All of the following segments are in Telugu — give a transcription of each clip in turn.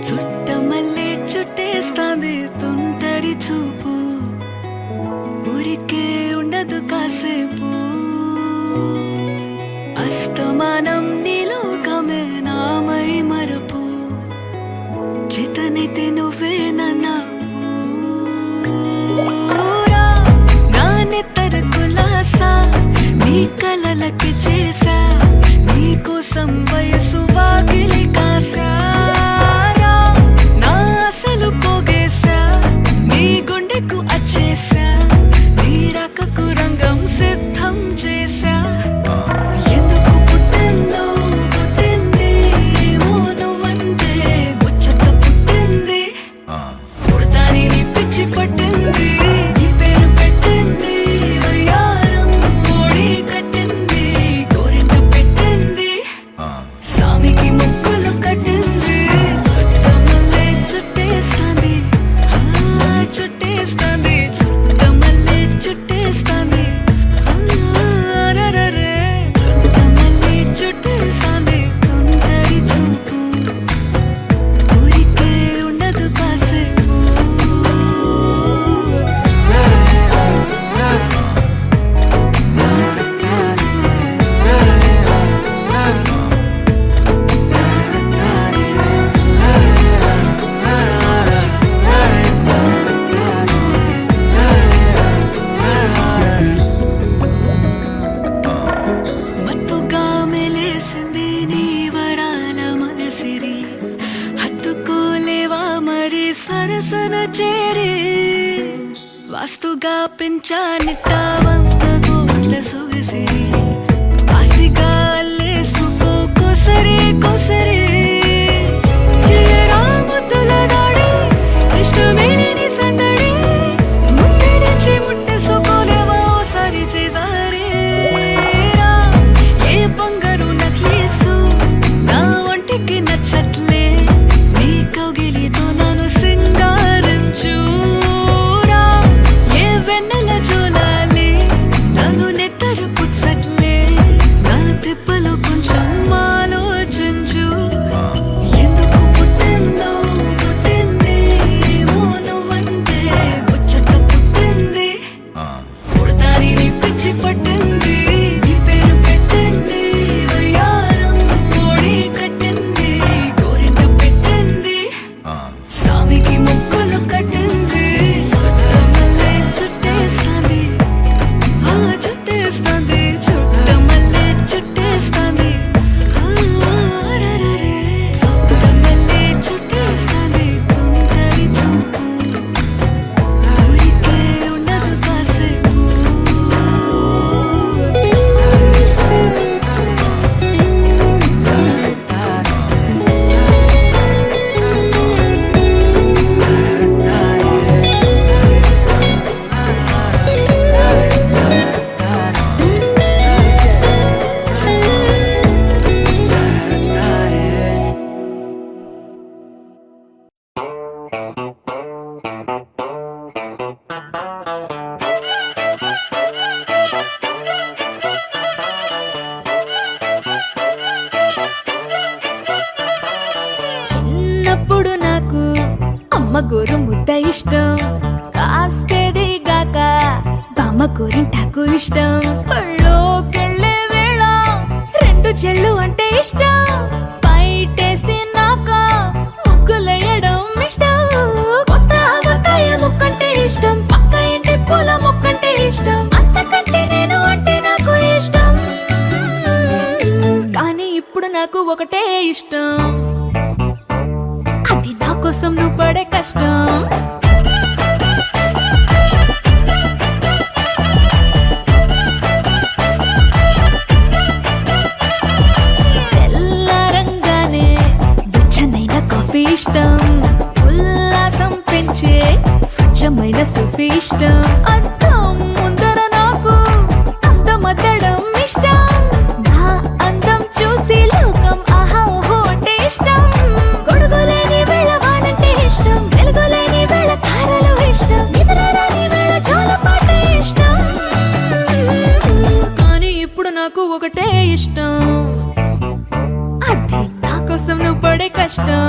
చుట్టమల్లే చుట్టేస్తాంది తుంటరి చూపు, ఊరికే ఉండదు కాసేపు. అస్తమానం నీలోకమే నామై మరపు, చేతనైతే నువ్వే నన్నా నా నెత్తర కులాసా నీ కలలకి చేసా, నీ కోసం వయసు వాకిలి కాసా. నా అసలు పోగేసా నీ గుండెకు అచ్చేసా, నీ రకకు రంగం సిద్ధం చేసా. ఎందుకు పుట్టిందో పుట్టింది ఏమో నువ్వంటే ముచ్చట పుట్టింది, పుడతాని నీ పిచ్చి పట్టింది. నీ పేరు పెట్టింది వయ్యారం ఓడి కట్టింది, గోరింట పెట్టింది సామికి ముక్కులు కట్టింది. చుట్టమల్లే చుట్టేస్తాంది చుట్టేస్తాంది, చుట్టమల్లే చుట్టేస్తాంది. అరెరెరె చుట్టమల్లే చుట్టేస్తాంది తుంటరి చూపు, ఊరికే ఉండదు కాసేపు. మత్తుగా మెలేసింది నీ వరాల మగసిరి, హత్తుకోలేవా మరి సరసన చేరి. వాస్తుగా పెంచానిట్ట 100 కోట్ల సొగసిరి, ఆస్తిగా అల్లేసుకో కొసరి కొసరి. చేయరా ముద్దుల దాడి ఇష్టమేని సందడి, ముట్టడించి ముట్టేసుకోలేవా ఓసారి చేసారి. ఏ బంగారు నక్లీసు నా ఒంటికి నచ్చట్లే, నీ కౌగిలితో నన్ను సింగారించురా. ఏ వెన్నెల జోలాలి నన్ను నెత్తర పుచ్చట్లే, నా తిప్పలు కొంచెం ఆలోచించు. ఎందుకు పుట్టిందో పుట్టింది ఏమో నువ్వంటే ముచ్చట పుట్టింది, పుడతాని నీ పిచ్చి పట్టింది. నీ పేరు పెట్టింది వయ్యారం ఓడి కట్టింది, గోరింట పెట్టింది సామికి ముక్కులు కట్టింది. చుట్టమల్లే చుట్టేస్తాంది చుట్టేస్తాంది, చుట్టమల్లే చుట్టేస్తాంది. అరెరెరె చుట్టమల్లే చుట్టేస్తాంది తుంటరి చూపు, ఊరికే ఉండదు కాసేపు. చిన్నప్పుడు నాకు అమ్మ గోరు ముద్ద ఇష్టం, కాస్తేది గాక బామ్మ గోరింటాకు ఇష్టం. పళ్ళోకెళ్ళే వేళ 2 చెళ్ళు అంటే ఇష్టం, బయటేసి నాక ముగ్గులేయడం ఇష్టం. కొత్త ఆవకాయ ముక్కంటే ఇష్టం, పక్క ఇంటి పూల మొక్కంటే ఇష్టం. అంతకంటే నేను అంటే నాకు ఇష్టం, కానీ ఇప్పుడు నాకు ఒకటే ఇష్టం, అది నా కోసం నువ్వు పడే కష్టం. తెల్లారంగానే వెచ్చనైన కాఫీ ఇష్టం, ఉల్లాసం పెంచే స్వచ్ఛమైన సూఫీ ఇష్టం. అద్దం ముందర నాకు అందమద్దడం ఇష్టం, నా అందం చూసి లోకం ఆహా ఓహో అంటే ఇష్టం. గొడుగులేని వేళ వానంటే ఇష్టం, వెలుగులేని వేళ తారలు ఇష్టం, నిద్రరాని వేళ జోలపాటే ఇష్టం, కానీ ఇప్పుడు నాకు ఒకటే ఇష్టం, అది నా కోసం నువ్వు పడే కష్టం.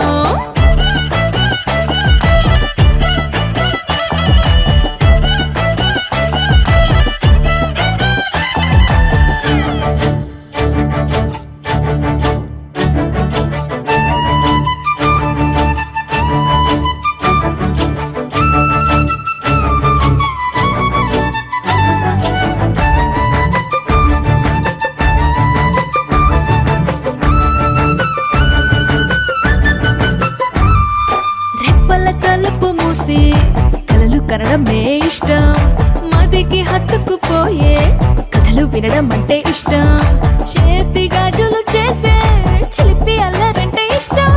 హృదికి హత్తుకుపోయే కథలు వినడం అంటే ఇష్టం. చేతి గాజులు చేసే చిలిపి అల్లరంటే ఇష్టం.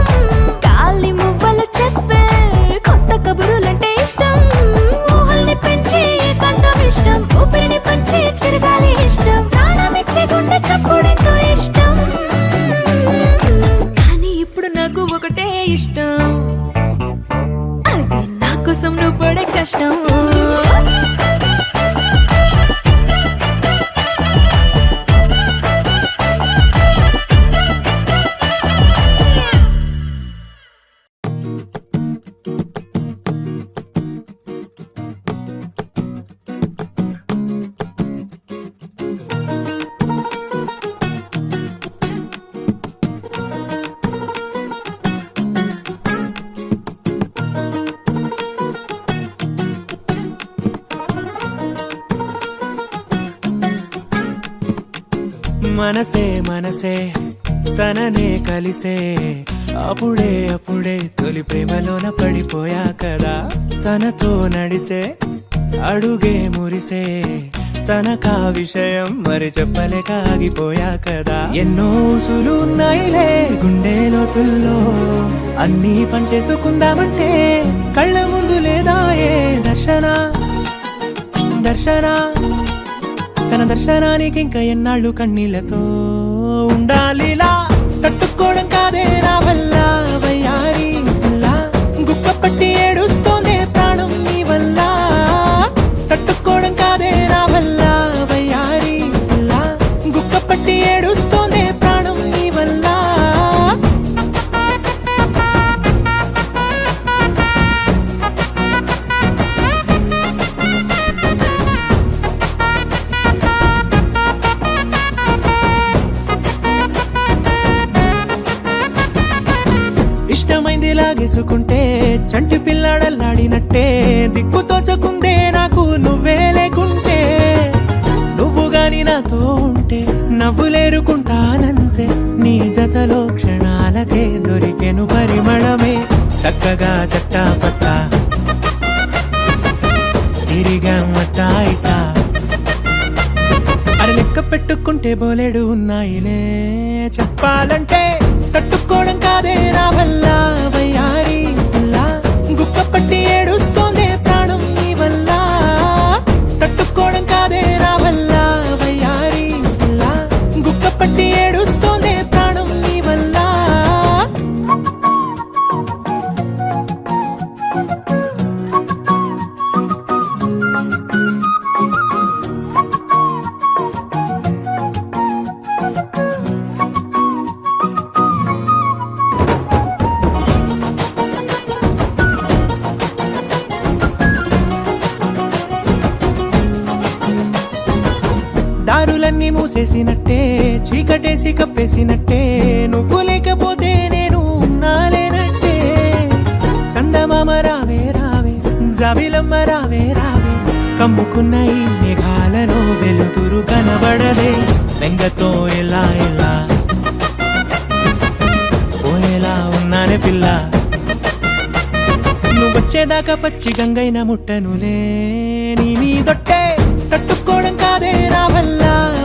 గాలి మువ్వలు చెప్పే కొత్త కబురులంటే ఇష్టం. ఊహల్ని పెంచి ఏకాంతం ఇష్టం. ఊపిరిని పంచి చిరగాలి ఇష్టం. ప్రాణమిచ్చే గుండె చప్పుడెంతో ఇష్టం. కానీ ఇప్పుడు నాకు ఒకటే ఇష్టం, అది నా కోసం నువ్వు పడే కష్టం. మనసే మనసే తననే కలిసే అప్పుడే అప్పుడే తొలి ప్రేమలోన పడిపోయా కదా. తనతో నడిచే అడుగే మురిసే తనకా విషయం మరి చెప్పలేక ఆగిపోయా కదా. ఎన్నో ఊసులు ఉన్నాయిలే గుండె లోతుల్లో, అన్నీ పనిచేసుకుందామంటే కళ్ళ ముందు లేదా ఏ దర్శన దర్శన. తన దర్శనానికి ఇంకా ఎన్నాళ్ళు కన్నీళ్లతో ఉండాలిలా. తట్టుకోవడం కాదే నా వల్ల వయ్యారి పిల్ల, గుక్క పట్టి ఏడుస్తోందే ప్రాణం నీ వల్ల. తట్టుకోవడం కాదే నా వల్ల వయ్యారి పిల్ల, గుక్క పట్టి ఏడుస్తోందే ప్రాణం నీ వల్ల. ఇష్టమైంది లాగేసుకుంటే చంటి పిల్లాడల్లాడినట్టే, దిక్కు తోచకుందే నాకు నువ్వే లేకుంటే. నువ్వు గాని నాతో ఉంటే నవ్వులేరుకుంటానంతే, నీ జతలో క్షణాలకే దొరికెను పరిమళమే. చక్కగా చట్టా పట్టా తిరిగా మట్టా ఇటా, అరే లెక్క పెట్టుకుంటే బోలెడు ఉన్నాయిలే చెప్పాలంటే. తట్టుకోవడం కాదే నా వల్ల వయ్యారి పిల్ల, గుక్క పట్టి ఏడుస్తోందే ప్రాణం నీ వల్ల. తట్టుకోవడం కాదే నా వల్ల వయ్యారి పిల్ల, గుక్క పట్టి ఏడుస్తోందే ప్రాణం నీ వల్ల. దారులన్నీ మూసేసినట్టే, చీకటేసి కప్పేసినట్టే, నువ్వు లేకపోతే నేను ఉన్నాలేనట్టే. చందమామ రావే రావే, జాబిలమ్మ రావే రావే, కమ్ముకున్న ఈ మేఘాలలో వెలుతురు కనబడదే. బెంగతో ఎలా ఎలా పోయేలా ఉన్నానే పిల్ల, నువ్వొచ్చేదాకా పచ్చి గంగైన ముట్టనులే నీ మీదొట్టే. తట్టుకోవడం కాదే నా వల్ల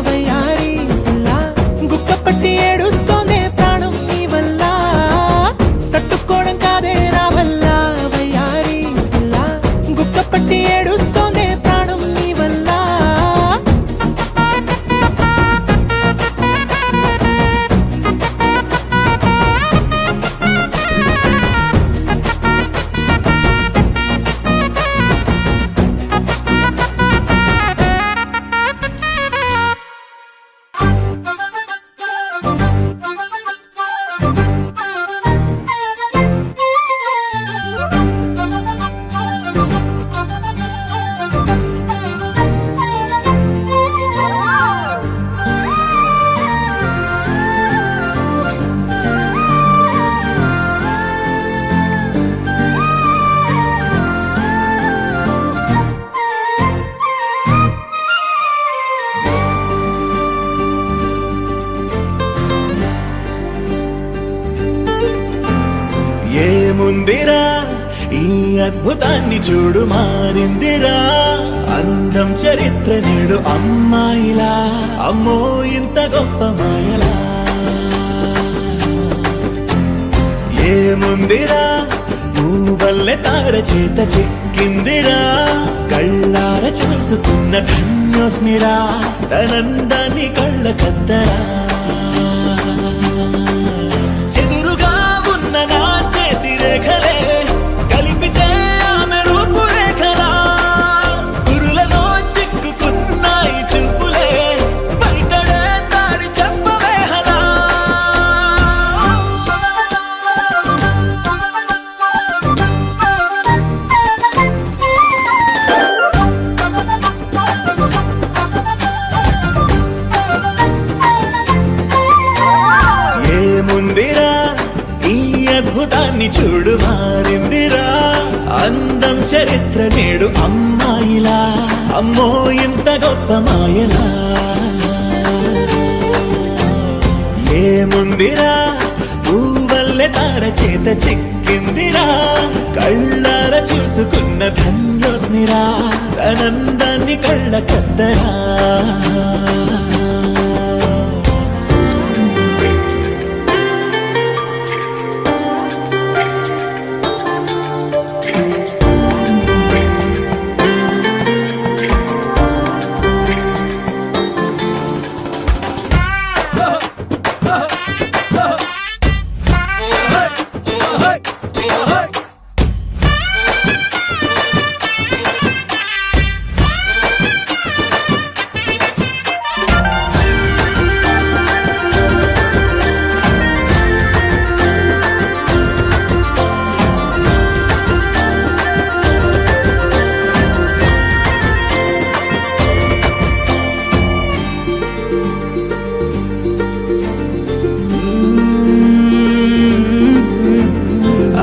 వయ్యారి పిల్ల, గుక్క పట్టి ఏడుస్తోందే ప్రాణం నీ వల్ల. తట్టుకోవడం కాదే నా వల్ల వయ్యారి పిల్ల, గుక్క పట్టి ఏడుస్తోందే ప్రాణం నీ వల్ల. అద్భుతాన్ని చూడు మారిందిరా అందం చరిత్ర నేడు అమ్మాయిలా అమ్మో ఇంత గొప్ప మాయలా ఏముందిరా నువ్వల్లే తార చేత చిక్కిందిరా కళ్ళార చూసుకున్న ధన్యోస్మిరా తనందాన్ని కళ్ళ కద్దరా చెదురుగా ఉన్న నా చేతి రేఖలే కలిపితే ఆమె రూపురేఖలా కురులలో చిక్కుకున్నాయి చూపులే బయటడే దారి చెప్పవేహలా ఏముందిరా ఈ అద్భుతాన్ని చూడు మారిందిరా అందం చరిత్ర నేడు అమ్మాయిలా అమ్మో ఇంత గొప్ప మాయలా ఏముందిరా నువ్వల్లే తార చేత చిక్కిందిరా కళ్ళార చూసుకున్న ధన్యోస్మిరా ఆనందాన్ని కళ్ళ కద్దరా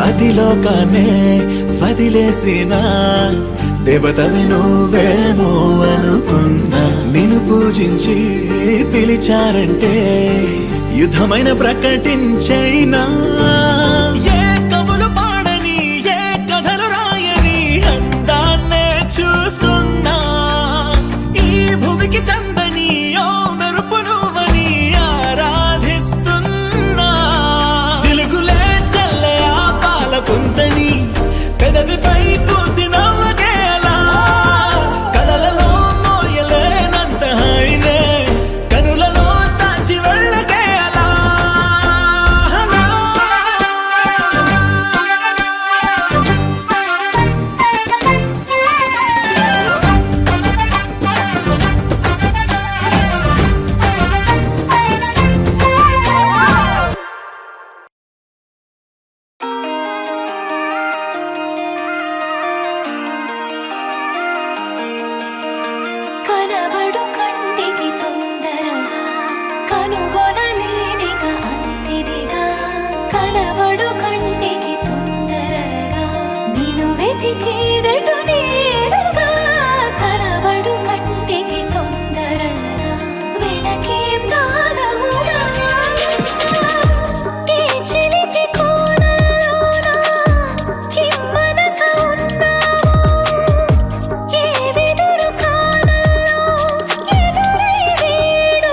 అదిలోకానే వదిలేసిన దేవతవి నువ్వేమో అనుకున్నా నిన్ను పూజించి పిలిచారంటే యుద్ధమైన ప్రకటించైనా ఏ కవులు పాడని ఏ కథలు రాయని అందాన్నే చూస్తున్నా ఈ భూమికి చందని ఓ మెరుపు నువ్వని ఆరాధిస్తున్నా చిలుగులే చల్లే ఆ పాల పుంతని పెదవిపై పూసి నవ్వకేలా కలలలో మోయలేనంత హాయినే కనులలో దాచి వెళ్ళకేలా కనబడు కంటికి తొందరగా కనుగొనలేనిక అంతిదిగా కనబడు కంటికి తొందరగా నిన్ను వెతికేదటు నేరుగా కనబడు కంటికి తొందరగా వెనకేం దాదవుగా ఈ చిలిపి కోణంలోన కిమ్మనక ఉన్నావు ఏ వెదురు కాణంలో ఎదురై వీడు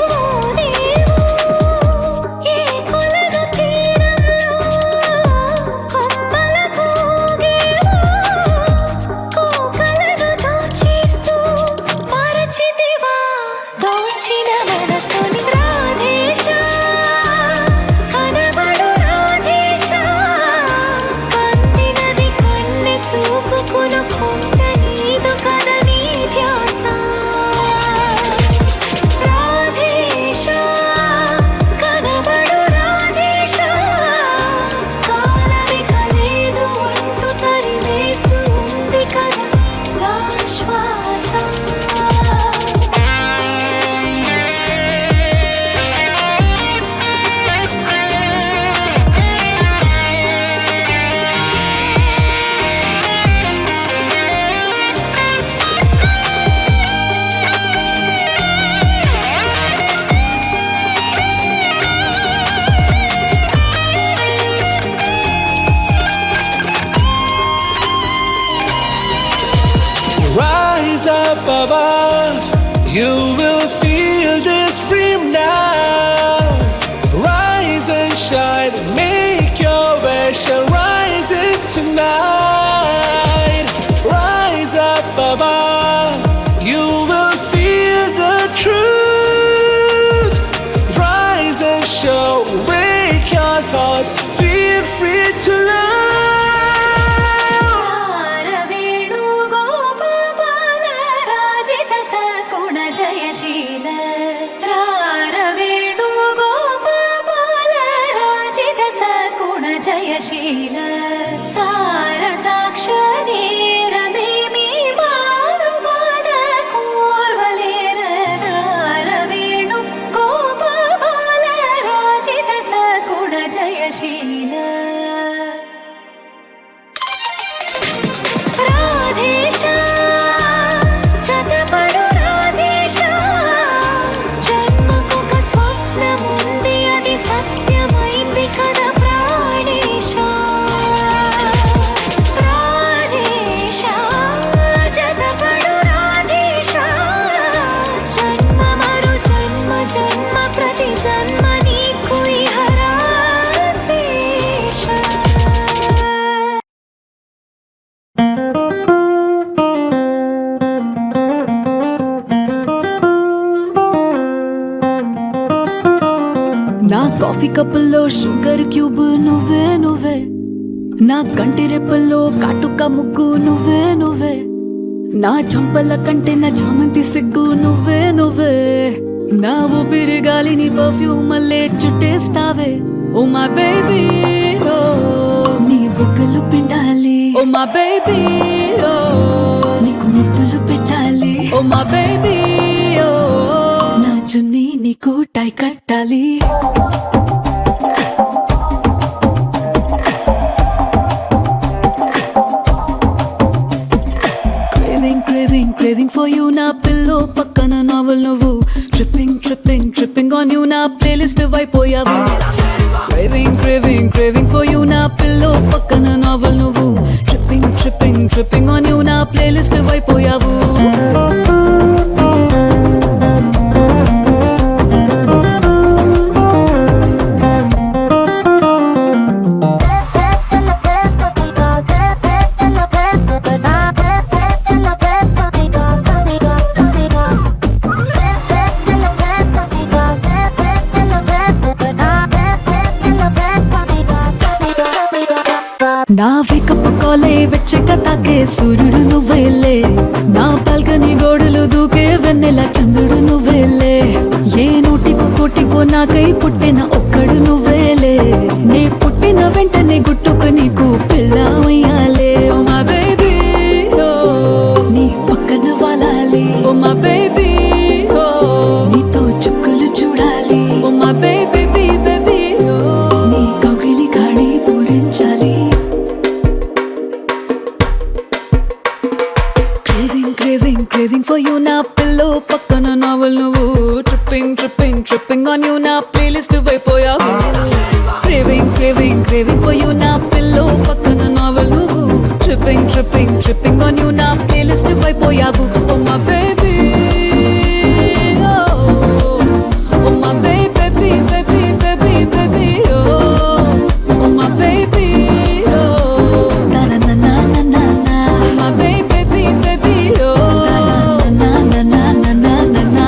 You will feel this dream now. Rise and shine, make your wish and rise it tonight. Rise up above, you will feel the truth. Rise and show, wake your thoughts, feel free to love. రారవేణుగోపాల రాజిత సద్గుణ జయశీల రారవేణుగోపాల రాజిత సద్గుణ జయశీల సార సాక్షరీరమేమి మారు బాధ కూర్వలేర రారవేణు గోపాల రాజిత సద్గుణ జయశీల రాధేశ చతపడు రాధేశ జన్మకొక స్వప్నముంది అది సత్యమైంది కదా ప్రాణేశ రాధేశ చతపడు రాధేశ జన్మ మరు జన్మ జన్మ ప్రతి జన్మ నీకు ఇహరాశేష నా కాఫీ కప్పుల్లో షుగర్ క్యూబ్ నువ్వే నువ్వే, నా కంటి రెప్పల్లో కాటుక ముగ్గు నువ్వే నువ్వే, నా చంపల కంటే నా చామంతి సిగ్గు నువ్వే నువ్వే, నా ఊపిరి గాలిని పర్ఫ్యూమ్ మల్లే చుట్టేస్తావే. ఓ మై బేబీ ఓ నీ బుగ్గలు పిండాలి. ఓ మై బేబీ ఓ నీకు ముద్దులు పెట్టాలి. ఓ మై బేబీ ఓ నా చున్నీ నీకు టై కట్టాలి. Craving for you నా పిల్లో పక్కన నావల్ నువ్వు, tripping on you నా ప్లేలిస్ట్ అయిపోయావు. Craving for you నా పిల్లో పక్కన నావల్ నువ్వు, tripping on you నా ప్లేలిస్ట్ అయిపోయావు. నా వేకప్ కాలే వెచ్చక తాకే సూర్యుడు నువ్వేలే, నా బాల్కనీ గోడలు దూకే వెన్నెల చంద్రుడు నువ్వేలే, ఏ నోటికో కోటికో నాకై పుట్టిన ఒక్కడు నువ్వేలే, నే పుట్టిన వెంటనే గుట్టుకు నీకు పిల్లమయ్యాలే. ఓ మా బేబీ ఓ నీ పక్కన వాలాలి. ఓ మా బేబీ ఓ నీతో చుక్కలు చూడాలి. ఓ మా బేబీ బేబీ ఓ నీ కౌగిలి గాడి పూరించాలి. Craving for you నా పిల్లో పక్కన నావల్ నువ్వు, tripping on you నా ప్లేలిస్ట్ అయిపోయావు. Craving for you నా పిల్లో పక్కన నావల్ నువ్వు, tripping on you నా ప్లేలిస్ట్ అయిపోయావు. Oh my baby oh my baby oh my baby na na na na na na my baby na na na na na na.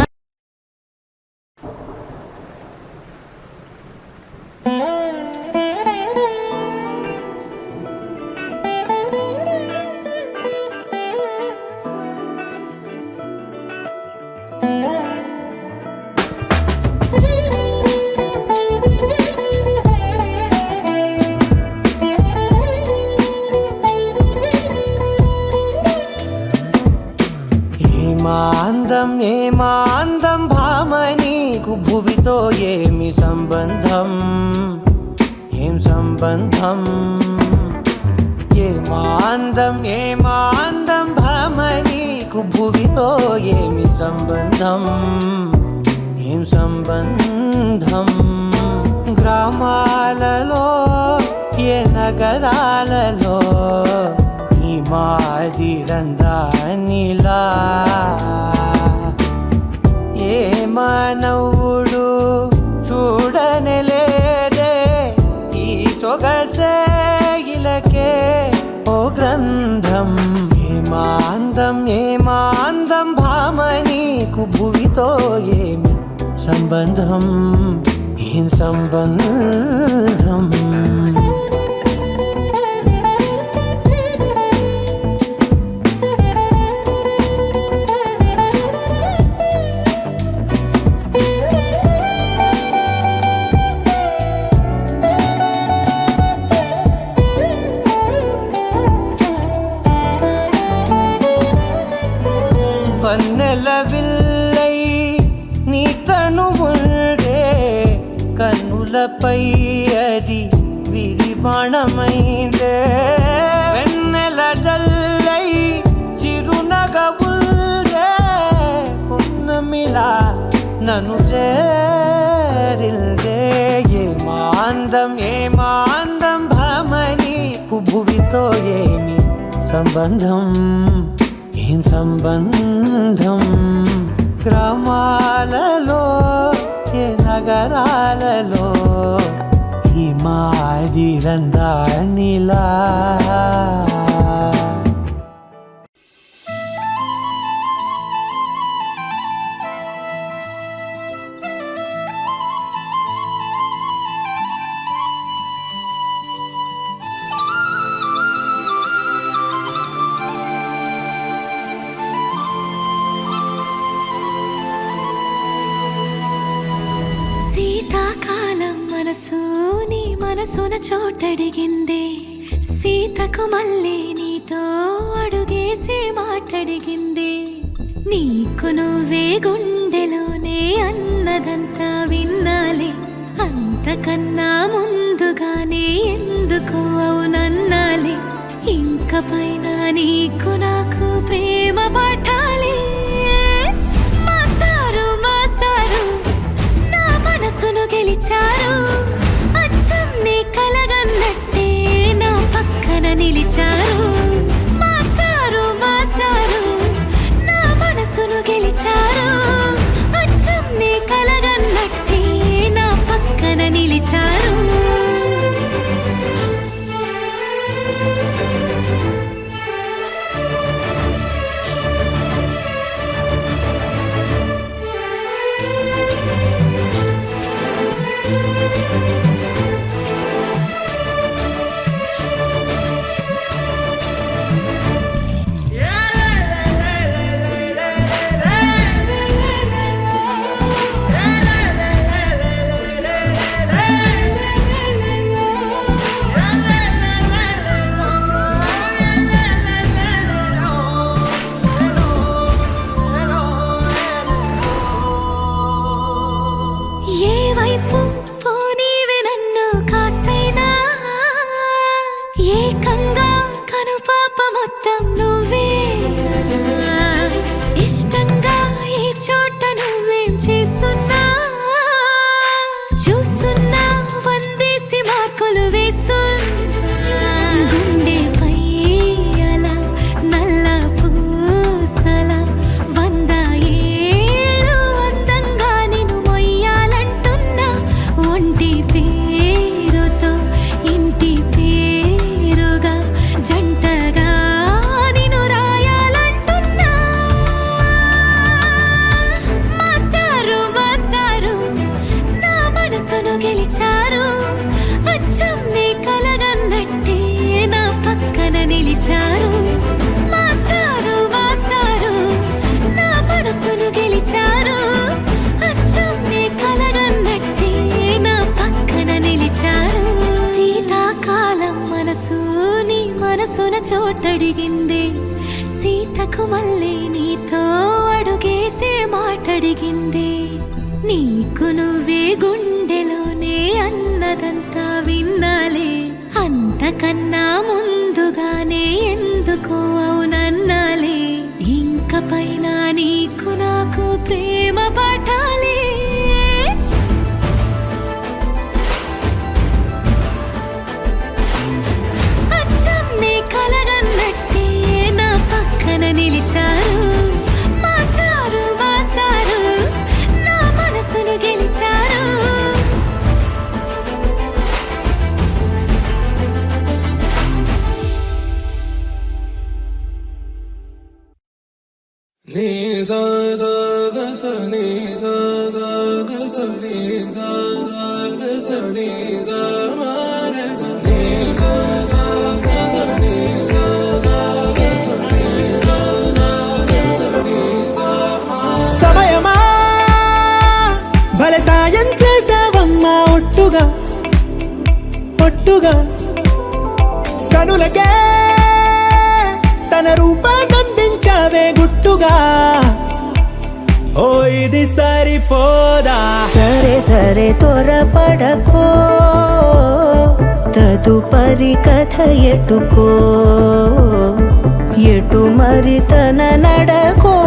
ఏమాందం భామ నీకు భువితో ఏమి సంబంధం, ఏం సంబంధం. ఏమాందం భామ నీకు భువితో ఏమి సంబంధం, ఏం సంబంధం. గ్రామాలలో ఏ నగరాలలో ఈ మాదిరందానిలా నీకు భువితో ఏమి సంబంధం, ఏం సంబంధం? పన్నెల విల్లై నీ తనువుండే కన్నులపై అది విరిబాణమైందే, వెన్నెల జల్లై చిరునగవుల్డే పున్నమిలా నన్ను చేరిల్దే. ఏమాందం భామని భువితో ఏమి సంబంధం, ఏం సంబంధం? గ్రామాలలో ఏ నగరాలలో ఈ మాదిరందానిలా శీతాకాలం మనసు నీ మనసున చోటడిగిందే, సీతకు మళ్ళీ నీతో అడుగేసి మాటడిగిందే. నీకు నువ్వే గుండెలోనే అన్నదంతా విన్నాలే, అంతకన్నా ముందుగానే ఎందుకు అవునన్నాలే. ఇంక పైన నీకు నాకు ప్రేమ పాఠాలే. మాస్టారు మాస్టారు నా మనసును గెలిచారు, అచ్చం నీ కలగన్నట్టే నా పక్కన నిలిచారు. మాస్టారు మాస్టారు నా మనసును గెలిచారు, అచ్చం నీ కలగన్నట్టే నా పక్కన నిలిచారు. ఏ వైపు పోనీవే నన్ను కాస్తైనా, ఏకంగా కనుపాప మొత్తం నువ్వేనా. ఇష్టంగా ఈ చోట నువ్వేం చేస్తున్నా, చూస్తున్నా వందేసి మార్కులు వేస్తున్నా. గుండెపై అలా నల్ల పూసల 100 ఏళ్ళు అందంగా నిన్ను మొయ్యాలంటున్నా. ఒంటి పేరుతో ఇంటి పేరుగా జంటగా నిన్ను రాయాలంటున్నా. మాస్టారు మాస్టారు నా మనసును గెలిచారు, అచ్చం నీ కలగన్నట్టే నా పక్కన నిలిచారు. మాస్టారు మాస్టారు నా మనసును గెలిచారు, అచ్చం నీ కలగన్నట్టే నా పక్కన నిలిచారు. శీతాకాలం మనసు నీ మనసున చోటడిగిందే, సీతకు మళ్ళీ నీతో అడుగేసే మాటడిగిందే. నీకు నువ్వే గుండెలోనే అన్నదంతా విన్నాలే, అంతకన్నా ముందుగానే ఎందుకు అవునన్నాలే. ఇంక పైన నీకు నాకు ప్రేమ పాఠాలే. అచ్చం నీ కలగన్నట్టే నా పక్కన నిలిచారు. మాస్టారు మాస్టారు నా మనసును గెలిచారు. నీ సా సా సమయమా భలే సాయం చేసావమ్మా ఒట్టుగా ఒట్టుగా కనులకే తన రూపాన్నందించావే గుట్టుగా ఓ ఇది సరిపోదా సరే సరే త్వరపడకో తదుపరి కథ ఎటుకో ఎటు మరి తన నడకో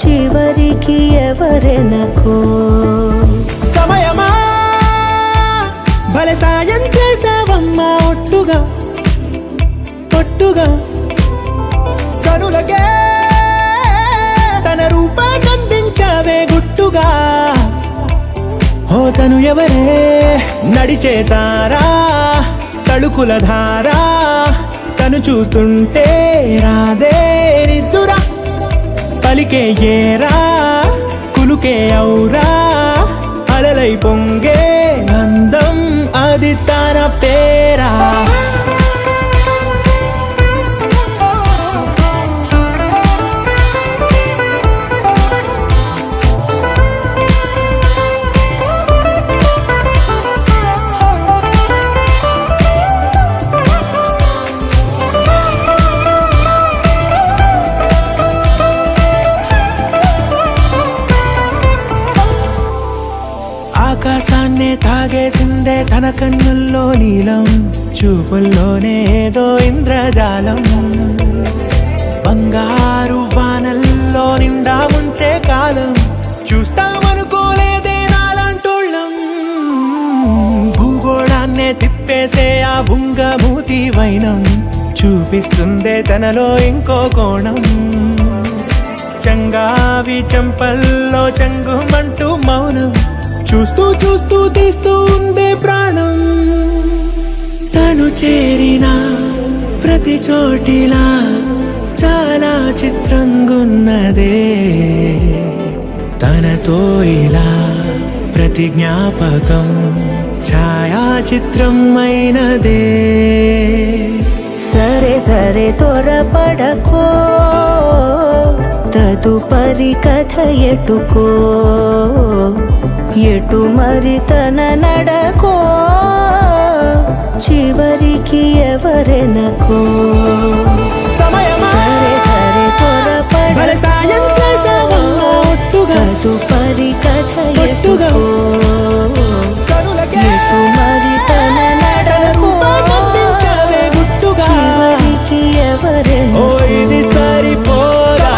చివరికి ఎవరెనకో సమయమా భలే సాయం చేసావమ్మా ఒట్టుగా ఒట్టుగా కనులకే తన రూపాన్నందించావే గుట్టుగా ఓ తను ఎవరే నడిచే తారా తళుకుల ధారా తను చూస్తుంటే రాదే నిద్దురా పలికే ఏరా కులుకే ఔరా అలలై పొంగే అందం అది తన పేరా ఆకాశాన్నే తాగేసిందే తన కన్నుల్లో నీలం చూపుల్లోనే ఏదో ఇంద్రజాలం బంగారు వానల్లో నిండా ముంచే కాలం చూస్తామనుకోలేదే నాలాంటోళ్ళం భూగోళాన్నే తిప్పేసే ఆ బుంగమూతి వైనం చూపిస్తుందే తనలో ఇంకో కోణం చంగావి చెంపల్లో చంగుమంటూ మౌనం చూస్తూ చూస్తూ తీస్తూ ఉందే ప్రాణం తను చేరిన ప్రతి చోటిలా చాలా చిత్రంగున్నదే తనతో ఇలా ప్రతి జ్ఞాపకం ఛాయాచిత్రం అయినదే సరే సరే త్వరపడకో తదుపరి కథ ఎటుకో ఎటు మరి తన నడకో చివరికి ఎవరెనకో సమయమా సరే సరే భలే సాయం చేసావమ్మా ఒట్టుగా తదుపరి కథ ఒట్టుగా ఎటుకో కనులకే ఎటు మరి తన నడకో రూపాన్నందించావే గుట్టుగా చివరికి ఓ ఎవరెనకో ఇది సరిపోదా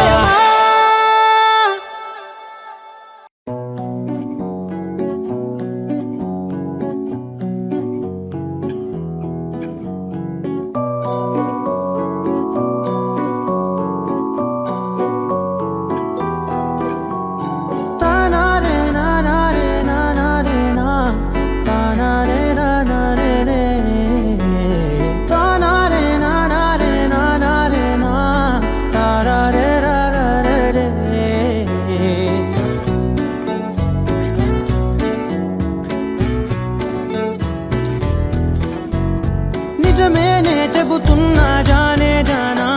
నిజమేనే చెబుతున్నా జానే జానా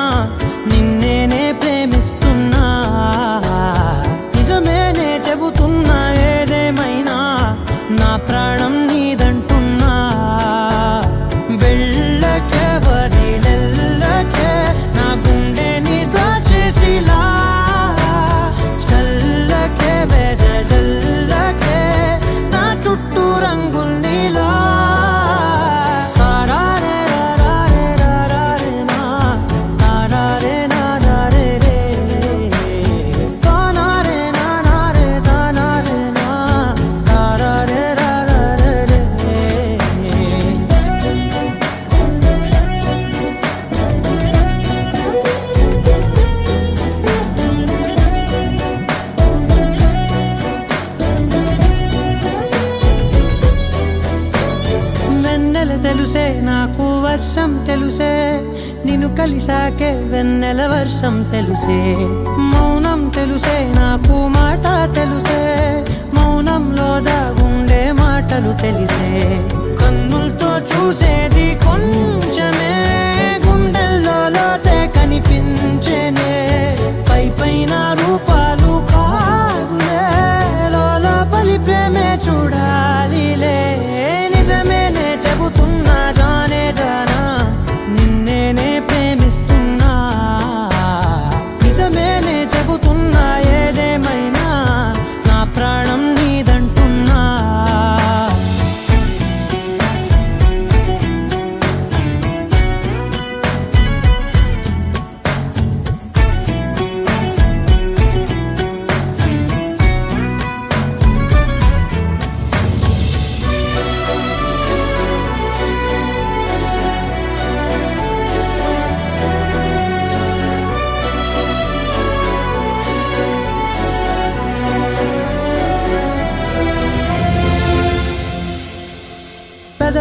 నిన్నేనే ప్రేమిస్తున్నా నిజమేనే చెబుతున్నా ఏదేమైనా నా ప్రాణం నీదంటున్నా వెళ్ళకే వదిలెల్లకే నా గుండె నీ దాచేసిలా చల్లకే వెదజల్లకే నా చుట్టూ రంగుల్నిలా తెలుసే నాకు వర్షం తెలుసే నిన్ను కలిసాకే వెన్నెల వర్షం తెలుసే మౌనం తెలుసే నాకు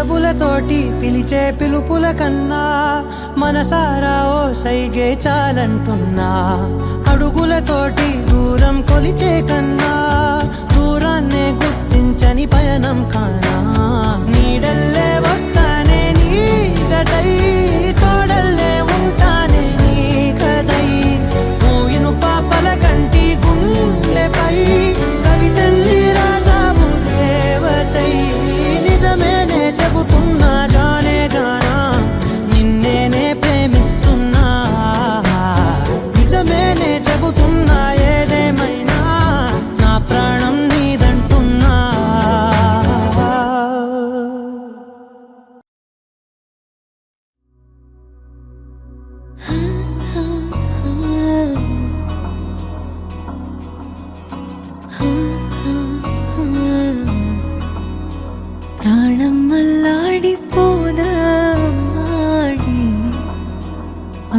పెదవులతోటి పిలిచే పిలుపుల కన్నా మనసారా ఓ సైగే చాలంటున్నా. అడుగులతోటి దూరం కొలిచే కన్నా దూరాన్నే గుర్తించని పయనం కానా. నీడల్లే వస్తానే నీ జతై, తోడల్లే ఉంటానే నీ కదై. మూయిను పాపల కంటి గుండెపై కవితల్లి రాజావు దేవతై. నిజమేనే చెబుతున్నా జానే జానా, నిన్నేనే ప్రేమిస్తున్నా. నిజమేనే చెబుతున్నా ఏదేమైనా నా ప్రాణం నీదంటున్నా. ప్రాణం అల్లాడిపోదా అమ్మాడి,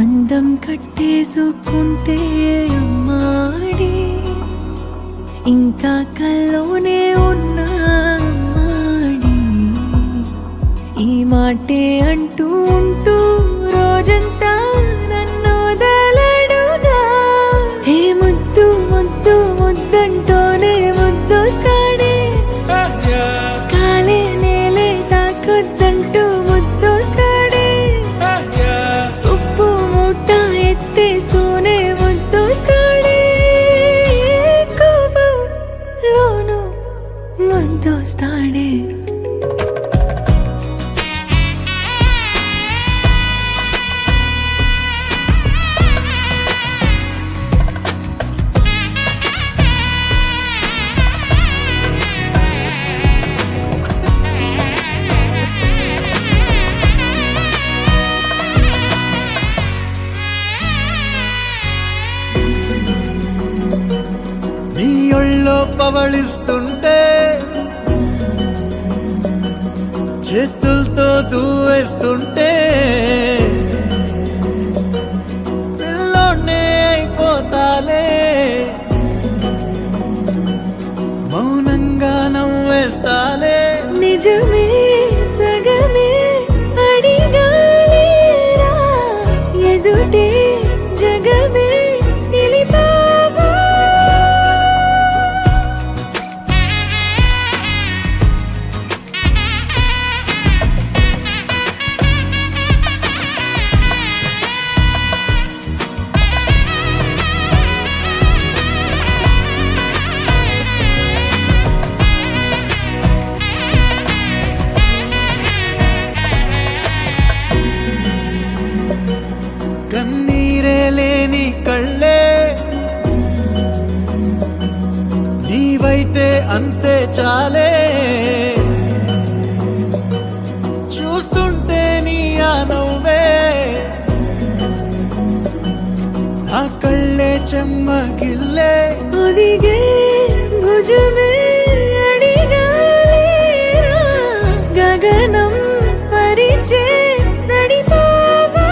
అందం కట్టేసుకుంటే అమ్మాడి. ఇంకా కల్లోనే ఉన్నా అమ్మాడి, ఈ మాటే అంటూ ఉంటూ రోజంతా నన్ను వదలడుగా. ఏ ముద్దు ముద్దు ముద్దంటూనే ముద్దొస్తాడే, కాలే నేలే తాకొద్దంటూ ముద్దొస్తాడే. ఉప్పు మూట ఎత్తేస్తూనే ముద్దొస్తాడే, కోపంలోను ముద్దొస్తాడే. నీ ఒళ్ళో పవళిస్తుంటే చేతులతో దూవేస్తుంటే పిల్లోనే అయిపోతాలే. మౌనంగా నవ్వేస్తాలే. నిజమే సగమే అడిగాలేరా, ఎదుటే జగమే నిలిపావా. కన్నీరే లేని కళ్ళే నీవైతే అంతే చాలే. చూస్తుంటే నీ ఆ నవ్వే నా కళ్ళే చెమ్మగిల్లే. ఒదిగే భుజమే అడిగాలేరా, గగనం పరిచే నడిపావా.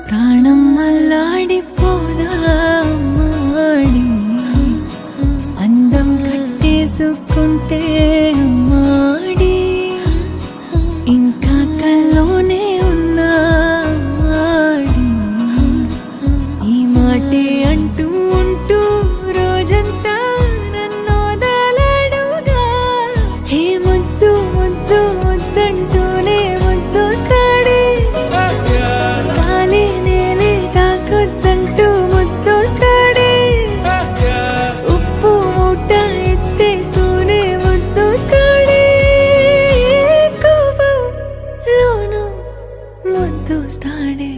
ప్రాణం అల్లాడిపోదా అమ్మాడి, అందం కట్టేసుకుంటే అమ్మాడి. ఇంకా కల్లోనే ఉన్నా అమ్మాడి, ఈ మాటే అంటూ ఉంటూ రోజంతా నన్ను వదలడుగా. హే ముద్దు ముద్దు ముద్దంటూనే ముద్దొస్తాడే, కాలే నేలే తాకొద్దంటూ ముద్దొస్తాడే. ఉప్పు మూట ఎత్తేస్తూనే ముద్దొస్తాడే, కోపంలోను ముద్దొస్తాడే.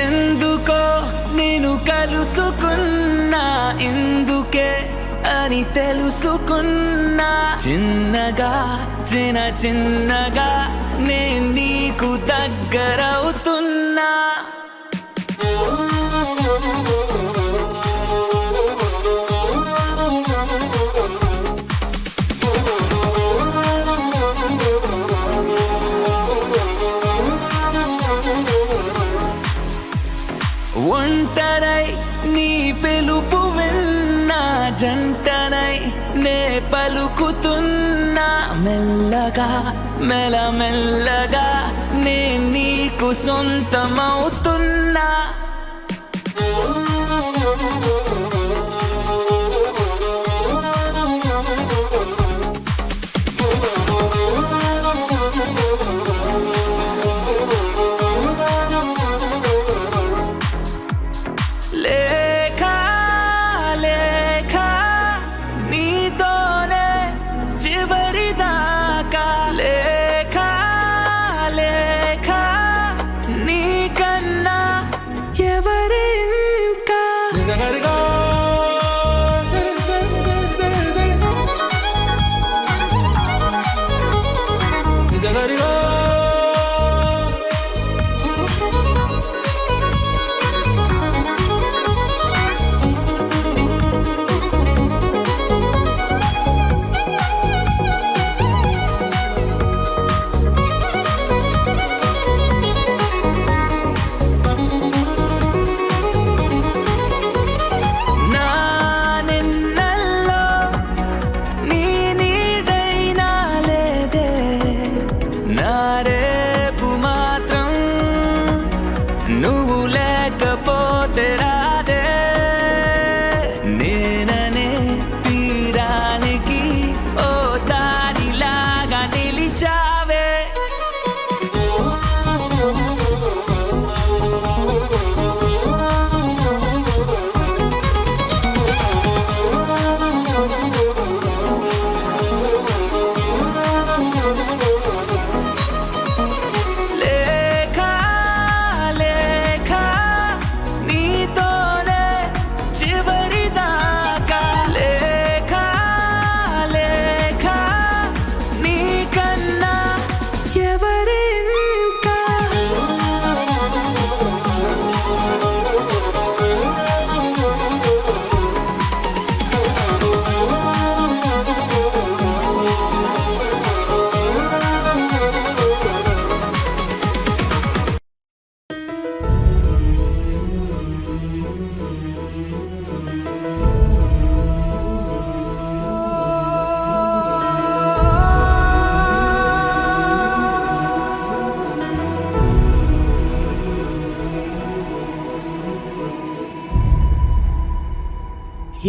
ఎందుకో నేను కలుసుకున్నా, ఇందుకే అని తెలుసుకున్నా. చిన్నగా చిన్నగా నేను నీకు దగ్గరవుతున్నా. ఒంటరై నీ పిలుపు విన్నా జంటనై నే పలుకుతున్నా మెల్లగా మెల్లగా నే నీకు సొంతమవుతున్నా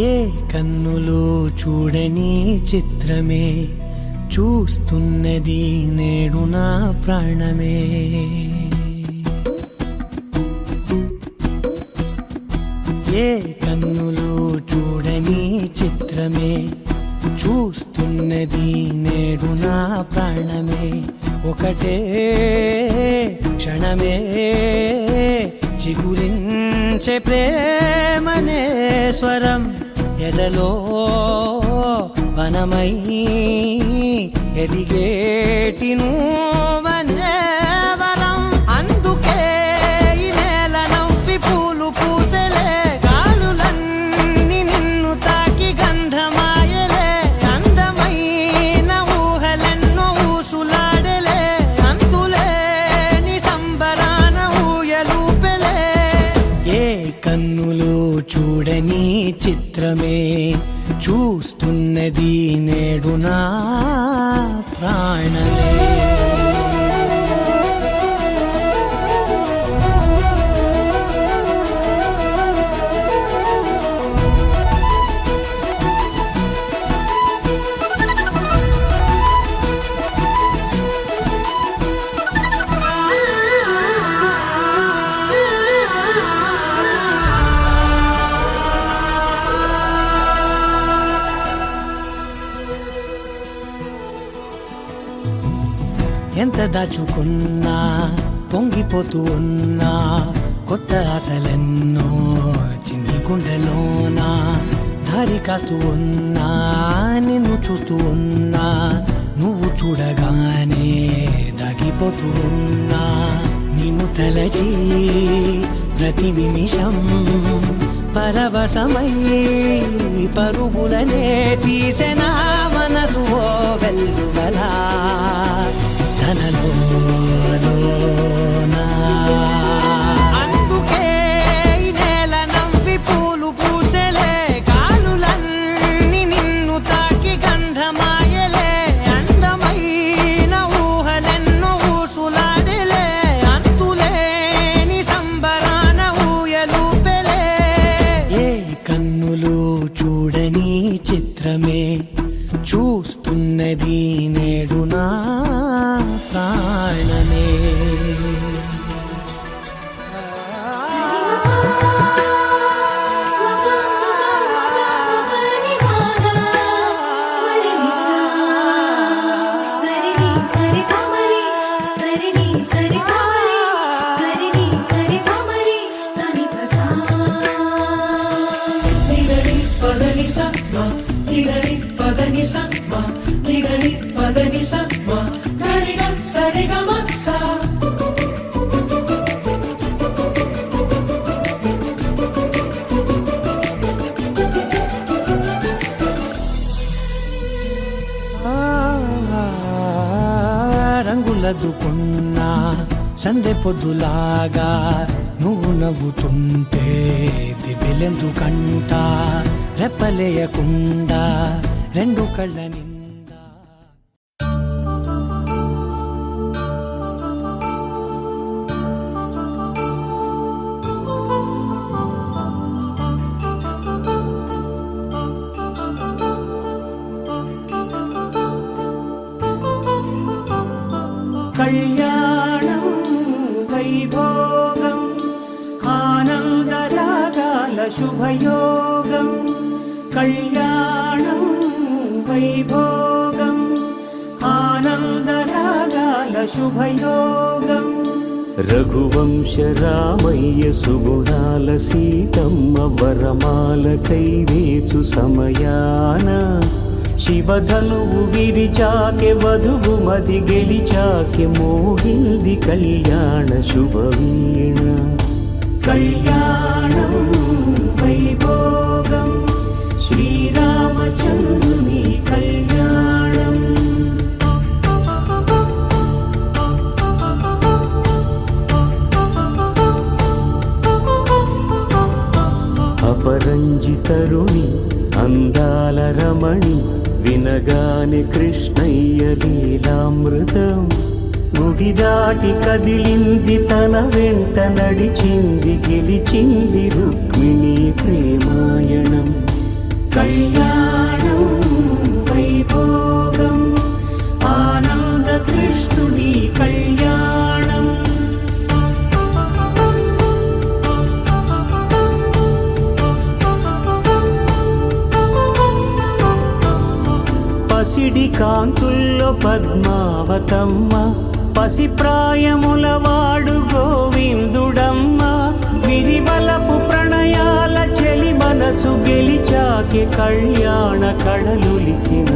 ఏ కన్నులు చూడని చిత్రమే చూస్తున్నది నేడు నా ప్రాణమే ఏ కన్నులు చూడని చిత్రమే చూస్తున్నది నేడు నా ప్రాణమే ఒకటే క్షణమే చిగురించే ప్రేమనే స్వరం ఎదలో వనమై ఎదిగేటి నువ్వనే వరం అందుకే ఈ నేల నవ్వి పూలు పూసలే గాలులన్నీ నిన్ను తాకి గంధమాయలే అందమైన ఊహలెన్నో ఊసులాడలే అంతులేని సంబరాన ఊయలూపెలే ఏ కన్నులు చూడని చిత్రమే చూస్తున్నది నేడు నా ప్రాణమే ఎంత దాచుకున్నా పొంగిపోతూ ఉన్నా కొత్త ఆశలెన్నో చిన్ని గుండెలోనా దారి కాస్తూ ఉన్నా నిన్ను చూస్తూ ఉన్నా నువ్వు చూడగానే దాగిపోతూ ఉన్నా నిన్ను తలచి ప్రతి నిమిషం పరవశమై పరుగులనే తీసెనా మనసు ఓ వెల్లువలా అందుకే ఉన్నది నేడు నా ప్రాణమే. రంగులదుకున్నా సందె పొద్దులాగా నువ్వు నవ్వుతుంటే దివ్యలెందుకంట రెప్పలేయకుండా రెండు కళ్ళ నిండా. కళ్యాణం వైభోగం ఆనందరాగాల శుభయోగం. కళ్యాణం వైభోగం ఆనందరాగాల శుభయోగం. రఘువంశ రామయ్య సుగుణాల సీతమ్మ వరమాల కైవేచు సమయాన శివధనువు విరిచాకె వధువు మది గెలిచాకె మోగింది కళ్యాణ శుభవీణ. కళ్యాణం వైభోగం శ్రీరామచంద్రుని కళ్యాణం. అపరంజి తరుణి అందాల రమణి వినగానే కృష్ణయ్య లీలామృతం. గుడి దాటి కదిలింది తన వెంట నడిచింది గెలిచింది రుక్మిణి ప్రేమాయణం. కళ్యాణం వైభోగం ఆనంద కృష్ణుని కళ్యాణం. పసిడి కాంతుల్లో పద్మావతమ్మ పసిప్రాయముల వాడు గోవిందుడమ్మ. విరివలపు ప్రణయాల చెలి మనసు గెలిచాకే కళ్యాణ కళలులికినాడమ్మ.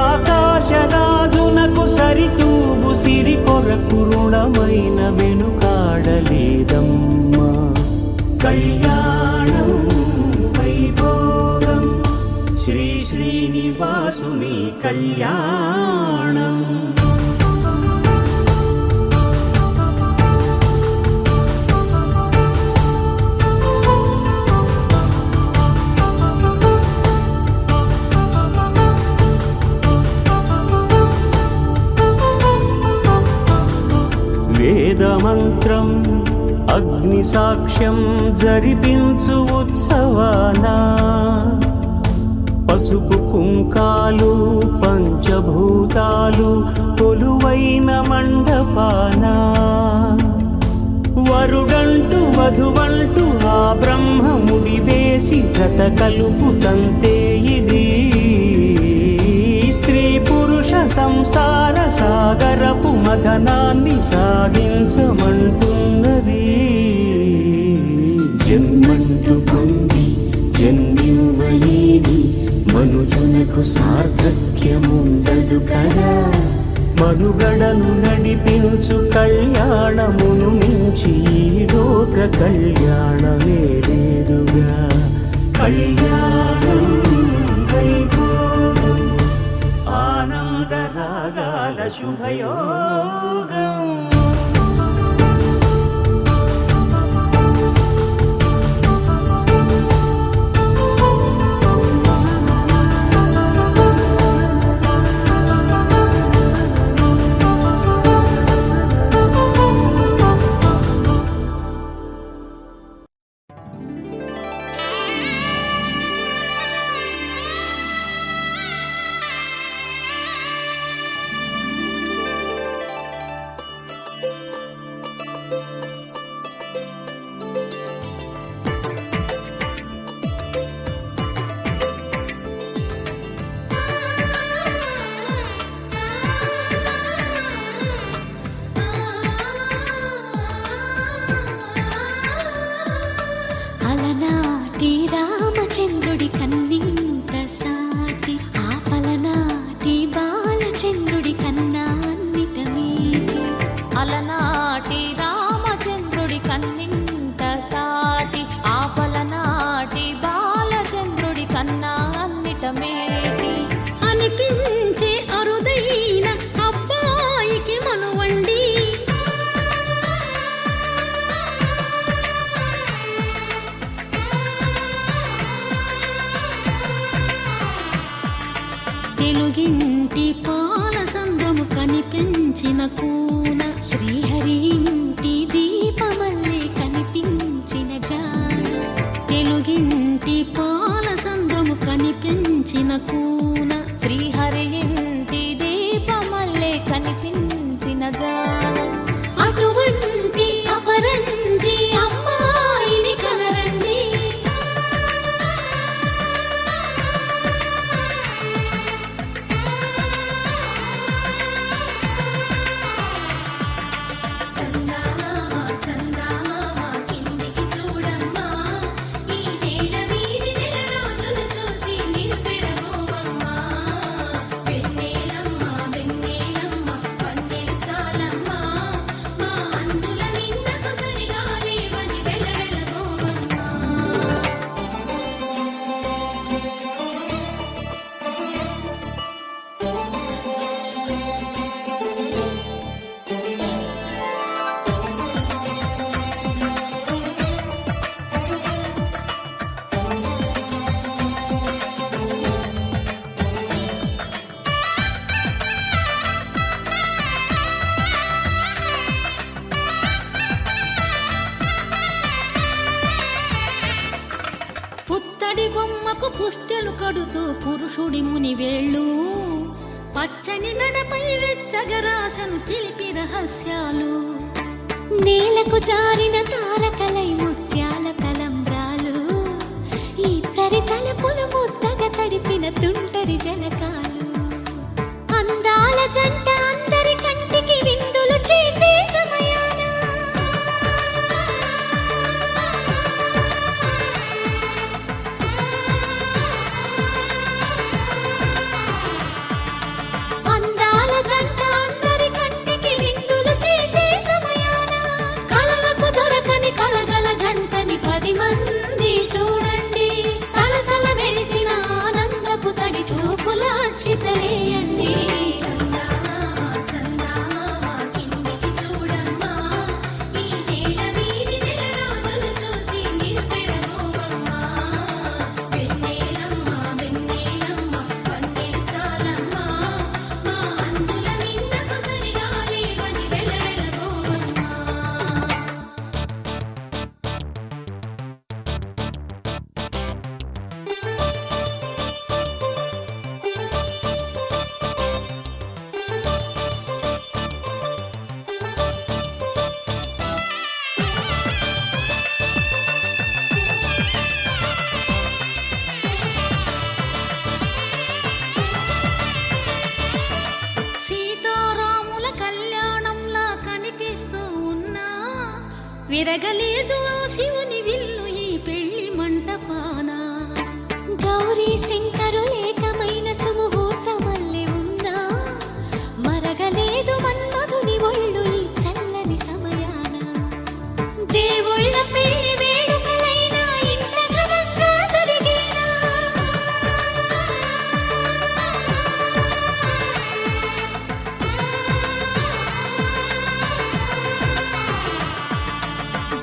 ఆకాశరాజునకు సరితూబు సిరి కొరకు రుణమైన వెనుకాడలేదమ్మా. కళ్యాణం వైభోగం శ్రీ శ్రీనివాసుని కళ్యాణం. వేదమంత్రం అగ్ని సాక్ష్యం జరిపించు ఉత్సవానా పసుపు కుంకాలు పంచభూతాలు కొలువైన మండపాన వరుడంటూ వధువంటూ ఆ బ్రహ్మముడి వేసి జత కలుపుతంతే ఇది స్త్రీ పురుష సంసార సాగరపు మథనాన్ని సాగించమంటున్నది. జన్మంటూ పొంది జన్మివ్వలేని మనుజునకు సార్థక్యముండదు కదా. మనుగడను నడిపించు కళ్యాణమును మించి ఈ లోక కళ్యాణమే లేదుగా. కళ్యాణం వైభోగం ఆనంద రాగాల శుభయోగం. కన్నింట సాటి ఆపల నాటి బాలచంద్రుడి కన్నా అన్నిట మేటి అనిపించే అరుదైన అబ్బాయికి మనువండి తెలుగింటి పాల సంద్రము కనిపించిన కూన శ్రీహరి ఇంటి దీపమల్లే కనిపించిన జాడు తెలుగింటి పాల సంద్రము కనిపించిన కూన శ్రీహరి ఇంటి దీపమల్లే కనిపించిన జాడు అటువంటి అపరంజి అమ్మాయిని కనరండి చందమామ చందమామ కిందికి చూడమ్మా ఈ నేల వీడి నెల రోజులు చూసి నివ్వెరబోవమ్మా వెన్నెలమ్మ వెన్నెలమ్మ పన్నెలు చాలమ్మా మా అందుల మిన్నకు సరిగా లేవని వెలవెలబోవమ్మా పుత్తడి బొమ్మకు పుస్తెలు కడుతూ పురుషుడి ముని వేళ్ళు పచ్చని నడపై వెచ్చగరాసను చిలిపి రహస్యాలు నేలకు జారిన తారకలై ముత్యాల తలంబ్రాలు ఇద్దరి తలపులు ముద్దగా తడిపిన తుంటరి జలకాలు అందాల జంట అందరి కంటికి విందులు చేసే సమయాన అందాల జంట అందరి కంటికి విందులు చేసే సమయాన కలలకు దొరకని కలగల జంటని 10 మంది చూడండి తలతల మెరిసిన ఆనందపు తడి చూపుల అక్షితలేయండి చందమామ చందమామ కిందికి చూడమ్మా ఈ నేల వీడి నెల రోజులు చూసి నివ్వెరబోవమ్మా వెన్నెలమ్మ వెన్నెలమ్మ పన్నెలు చాలమ్మా మా అందుల మిన్నకు సరిగా లేవని వెలవెలబోవమ్మా సీతారాముల కళ్యాణంలా కనిపిస్తూ ఉన్నా విరగలేదు ఆ శివుని విల్లు ఈ పెళ్లి మంటపాన గౌరీ శంకరులేకమైన సుముహూర్తమల్లె ఉన్నా మరగలేదు మన్మధుని ఒళ్ళు ఈ చల్లని సమయాన దేవుళ్ళ పెళ్లి వేడుకలైనా ఇంత ఘనంగా జరిగేనా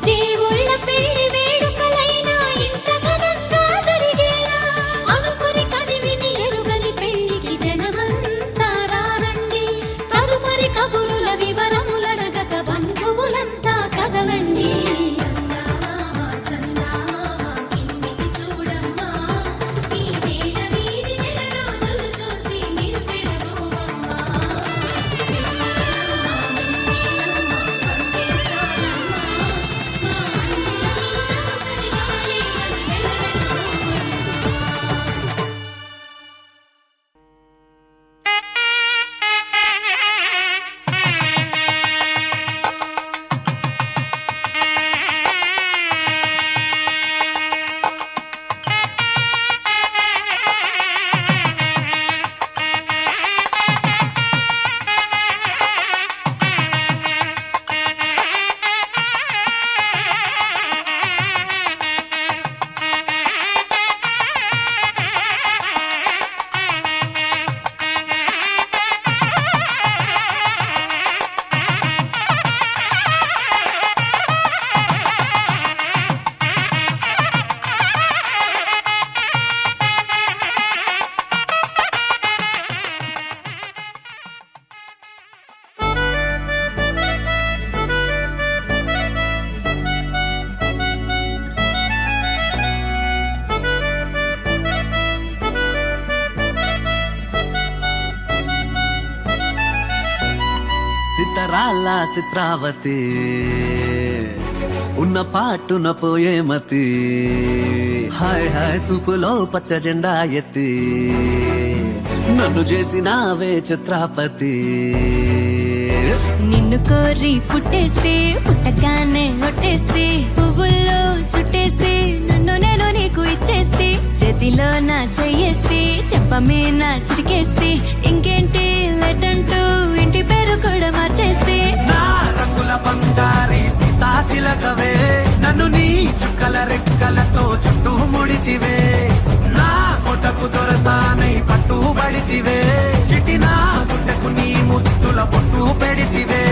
దేవుళ్ళ పెళ్లి వేడుక చిత్రావతి ఉన్న పాటున పోయే మతి హాయ్ హాయ్ సూపులో పచ్చ జెండా ఎత్తి నన్ను చేసినావే చిత్రాపతి నిన్ను కోరి పుట్టేస్తే పుట్టగానే ఒట్టేస్తే పువ్వుల్లో చుట్టేస్తే నన్ను నేను నీకు ఇచ్చేస్తే చేతిలో నా చెయ్యేస్తే చెప్పమే నా చిటికేస్తే ఇంకేంటి లెటంటూ ఇంటి పేరు కూడా మార్చేస్తే నా రంగుల బంగారి సీతాచిలకవే నన్ను నీ చుక్కల రెక్కలతో చుట్టూ ముడితివే నా కొటకు దొరసానై పట్టుబడితివే చిటి నా గుండెకు నీ ముద్దుల పొట్టు పెడితివే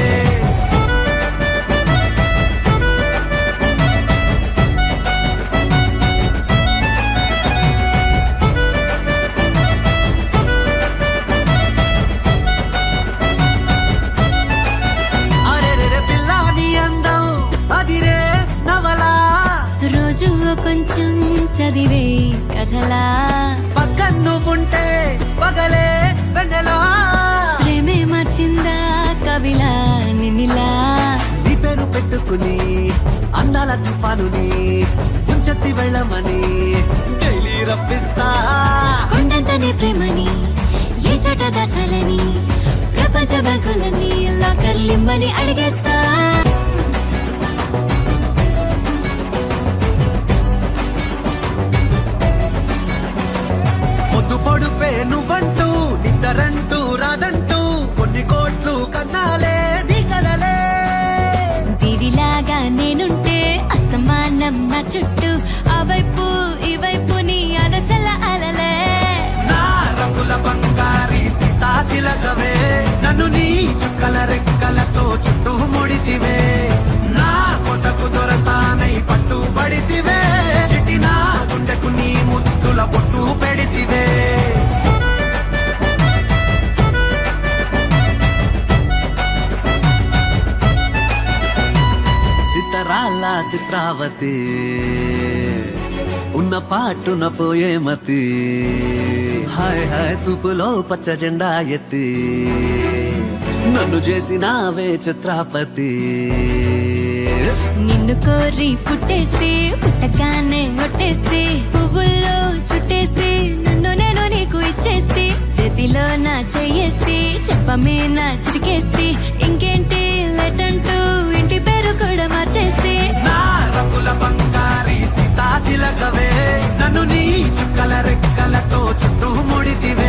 అరెరెరె పిల్ల నీ అందం అదిరే నవలా రోజు కొంచెం చదివే కథలా పక్కన నువ్వుంటే పగలే వెన్నెలా ప్రేమే మార్చిందా కవిలా నిన్నిలా నీ పేరు పెట్టుకుని అందాల తుఫానుని ముంచెత్తి వెళ్ళమని డైలీ రప్పిస్తా కొండంతనే ప్రేమని ఏ చోట దాచాలని ప్రపంచ బ్యాంకులని లాకర్లిమ్మని అడిగేస్తా పొద్దు పొడుపే నువ్వంటూ నిద్దరంటూ రాదంటూ కొన్ని కోట్లు కన్నాలే నీ కలలే దివిలాగా నేనుంటే అస్తమానం నా చుట్టూ ఆ వైపు ఈ వైపు నీ అనచల అలలే నా రంగుల బంగారి సీతాచిలకవే నన్ను నీ చుక్కల రెక్కలతో చుట్టూ ముడితివే నా కొటకు దొరసానై పట్టుబడితివే చిటి నా గుండెకు నీ ముద్దుల పొట్టు పెడితివే సితరాల చిత్రావతి ఉన్న పాటున పోయే మతి హాయ్ హాయ్ సూపులో పచ్చ జెండా ఎత్తి నన్ను చేసినావే చిత్రాపతి నిన్ను కోరి పుట్టేస్తే పుట్టగానే ఒట్టేస్తే పువ్వుల్లో చుట్టేస్తే నన్ను నేను నీకు ఇచ్చేస్తే చేతిలో నా చెయ్యేస్తే చెప్పమే నా చిటికేస్తే ఇంకేంటి లెటంటూ ఇంటి పేరు కూడా మార్చేస్తే నా రంగుల బంగారి సీతాచిలకవే నన్ను నీ చుక్కల రెక్కలతో చుట్టూ ముడితివే